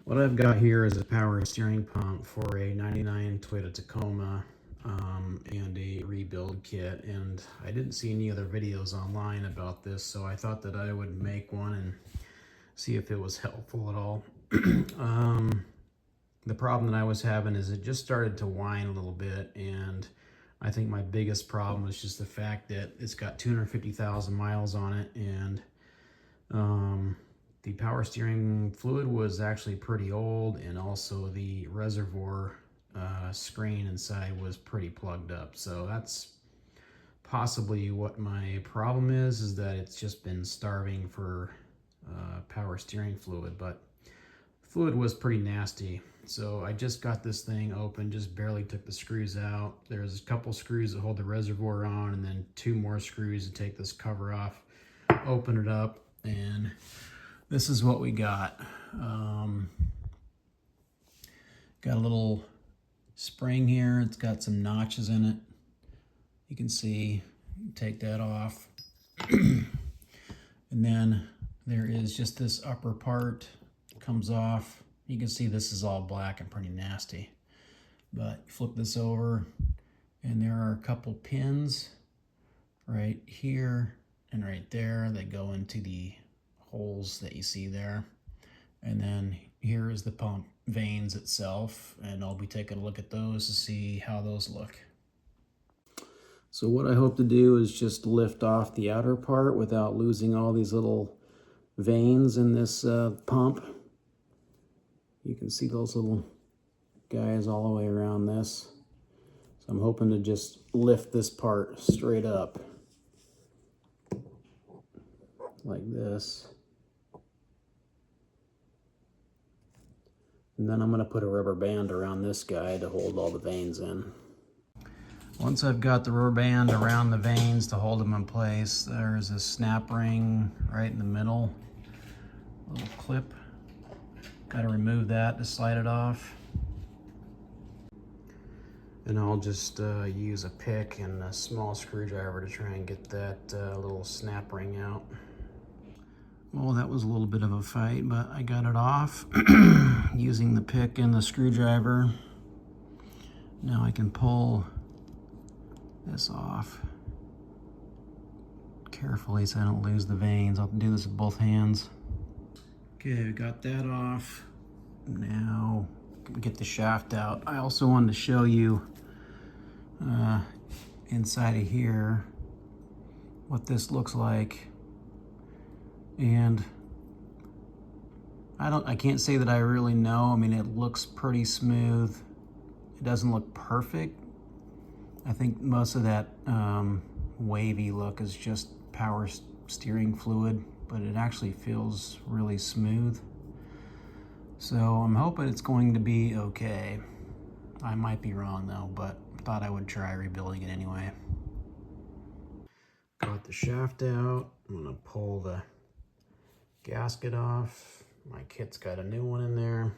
What I've got here is a power steering pump for a 99 Toyota Tacoma and a rebuild kit, and I didn't see any other videos online about this, so I thought that I would make one and see if it was helpful at all. The problem that I was having is it just started to whine a little bit, and I think my biggest problem was just the fact that it's got 250,000 miles on it, and the power steering fluid was actually pretty old, and also the reservoir screen inside was pretty plugged up. So that's possibly what my problem is that it's just been starving for power steering fluid, but fluid was pretty nasty. So I just got this thing open, just barely took the screws out. There's a couple screws that hold the reservoir on, and then 2 more screws to take this cover off. Open it up, and this is what we got. Got a little spring here. It's got some notches in it. You can see, take that off. And then there is just this upper part comes off. You can see this is all black and pretty nasty. But flip this over, and there are a couple pins right here and right there that go into the holes that you see there. And then here is the pump vanes itself, and I'll be taking a look at those to see how those look. So what I hope to do is just lift off the outer part without losing all these little vanes in this pump. You can see those little guys all the way around this. So I'm hoping to just lift this part straight up like this. And then I'm going to put a rubber band around this guy to hold all the vanes in. Once I've got the rubber band around the vanes to hold them in place, there's a snap ring right in the middle. A little clip. Got to remove that to slide it off. And I'll just use a pick and a small screwdriver to try and get that little snap ring out. Well, that was a little bit of a fight, but I got it off using the pick and the screwdriver. Now I can pull this off carefully so I don't lose the vanes. I'll do this with both hands. Okay, we got that off. Now get the shaft out. I also wanted to show you inside of here what this looks like. And I can't say that I really know. I mean, it looks pretty smooth. It doesn't look perfect. I think most of that wavy look is just power steering fluid, but it actually feels really smooth. So I'm hoping it's going to be okay. I might be wrong though, but thought I would try rebuilding it anyway. Got the shaft out. I'm gonna pull the gasket off. My kit's got a new one in there.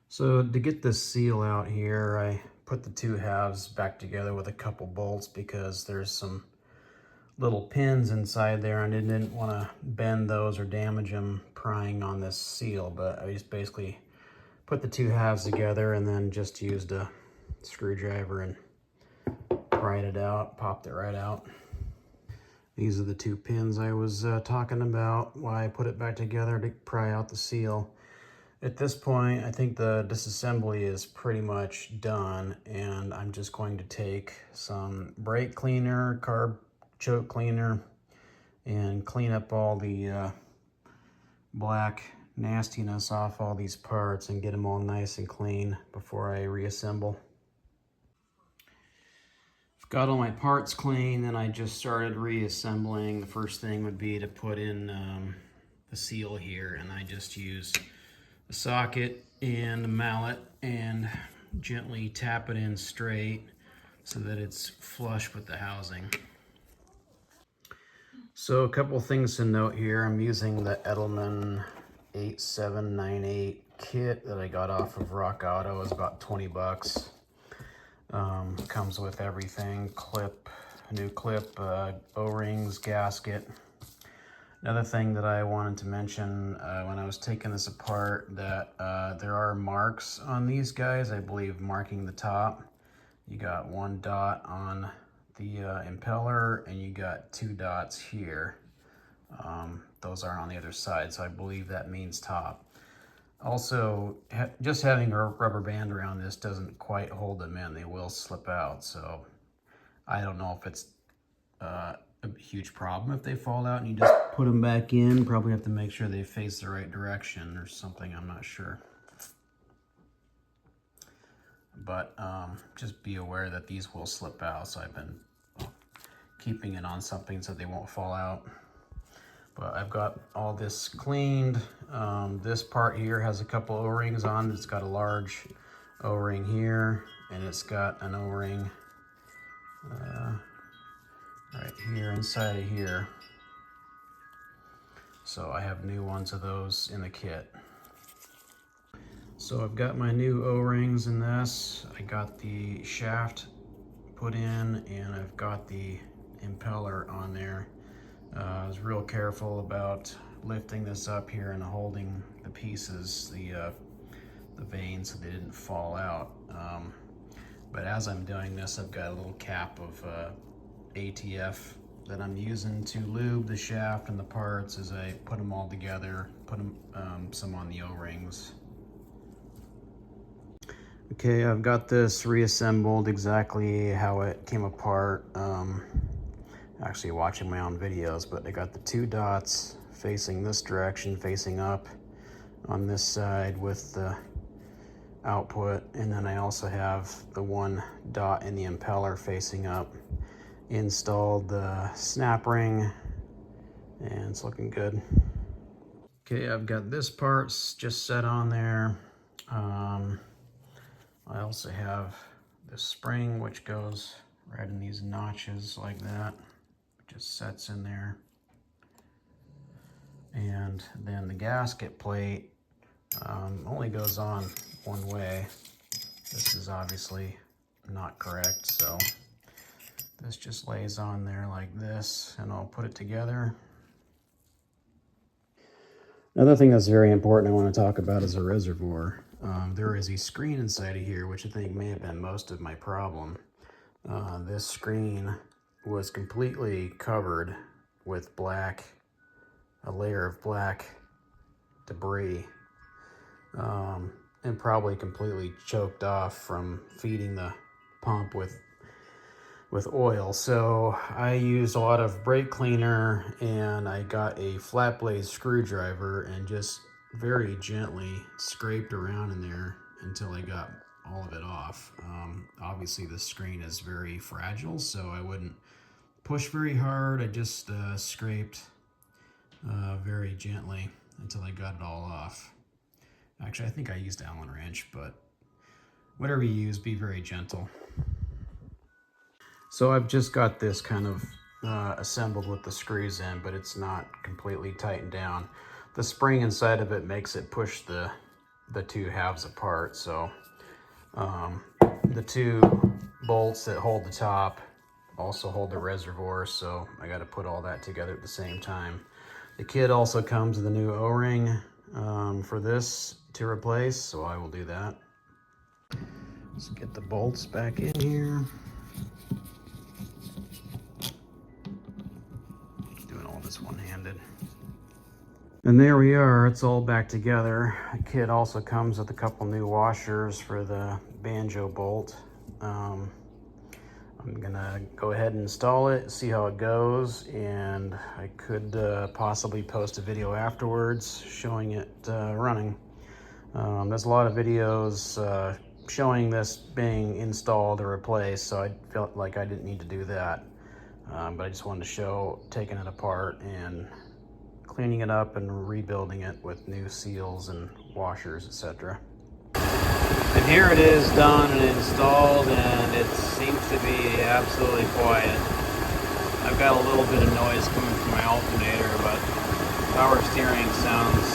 So to get this seal out here, I put the 2 halves back together with a couple bolts because there's some little pins inside there and I didn't want to bend those or damage them prying on this seal, but I just basically put the 2 halves together and then just used a screwdriver and pried it out, popped it right out. These are the 2 pins I was talking about, why I put it back together to pry out the seal. At this point, I think the disassembly is pretty much done, and I'm just going to take some brake cleaner, carb choke cleaner, and clean up all the black nastiness off all these parts and get them all nice and clean before I reassemble. Got all my parts clean, then I just started reassembling. The first thing would be to put in the seal here, and I just use the socket and the mallet and gently tap it in straight so that it's flush with the housing. So a couple things to note here. I'm using the Edelmann 8798 kit that I got off of Rock Auto. It was about 20 bucks. Comes with everything, clip, new clip, O-rings, gasket. Another thing that I wanted to mention when I was taking this apart, that there are marks on these guys, I believe marking the top. You got one dot on the impeller, and you got two dots here. Those are on the other side, so I believe that means top. Also, just having a rubber band around this doesn't quite hold them in. They will slip out, so I don't know if it's a huge problem if they fall out and you just put them back in. Probably have to make sure they face the right direction or something, I'm not sure. But just be aware that these will slip out, so I've been keeping it on something so they won't fall out. But I've got all this cleaned. This part here has a couple O-rings on. It's got a large O-ring here, and it's got an O-ring right here inside of here. So I have new ones of those in the kit. So I've got my new O-rings in this. I got the shaft put in, and I've got the impeller on there. I was real careful about lifting this up here and holding the pieces, the vanes, so they didn't fall out. But as I'm doing this, I've got a little cap of ATF that I'm using to lube the shaft and the parts as I put them all together, put them, some on the O-rings. Okay, I've got this reassembled exactly how it came apart. Actually watching my own videos, but I got the two dots facing this direction, facing up on this side with the output, and then I also have the one dot in the impeller facing up. Installed the snap ring, and it's looking good. Okay, I've got this part just set on there. I also have this spring which goes right in these notches like that. Just sets in there. And then the gasket plate only goes on one way. This is obviously not correct, so this just lays on there like this, and I'll put it together. Another thing that's very important I want to talk about is a reservoir. There is a screen inside of here, which I think may have been most of my problem. This screen was completely covered with a layer of black debris, and probably completely choked off from feeding the pump with oil. So I used a lot of brake cleaner, and I got a flat blade screwdriver and just very gently scraped around in there until I got all of it off. Obviously the screen is very fragile, so I wouldn't push very hard. I just scraped very gently until I got it all off. Actually, I think I used Allen wrench, but whatever you use, be very gentle. So I've just got this kind of assembled with the screws in, but it's not completely tightened down. The spring inside of it makes it push the two halves apart. So the two bolts that hold the top also hold the reservoir, so I got to put all that together at the same time. The kit also comes with a new O-ring for this to replace, so I will do that. Let's get the bolts back in here. Doing all this one-handed. And there we are, it's all back together. The kit also comes with a couple new washers for the banjo bolt. I'm gonna go ahead and install it, see how it goes, and I could possibly post a video afterwards showing it running. There's a lot of videos showing this being installed or replaced, so I felt like I didn't need to do that. But I just wanted to show taking it apart and cleaning it up and rebuilding it with new seals and washers, etc. And here it is done and installed, and it seems to be absolutely quiet. I've got a little bit of noise coming from my alternator, but power steering sounds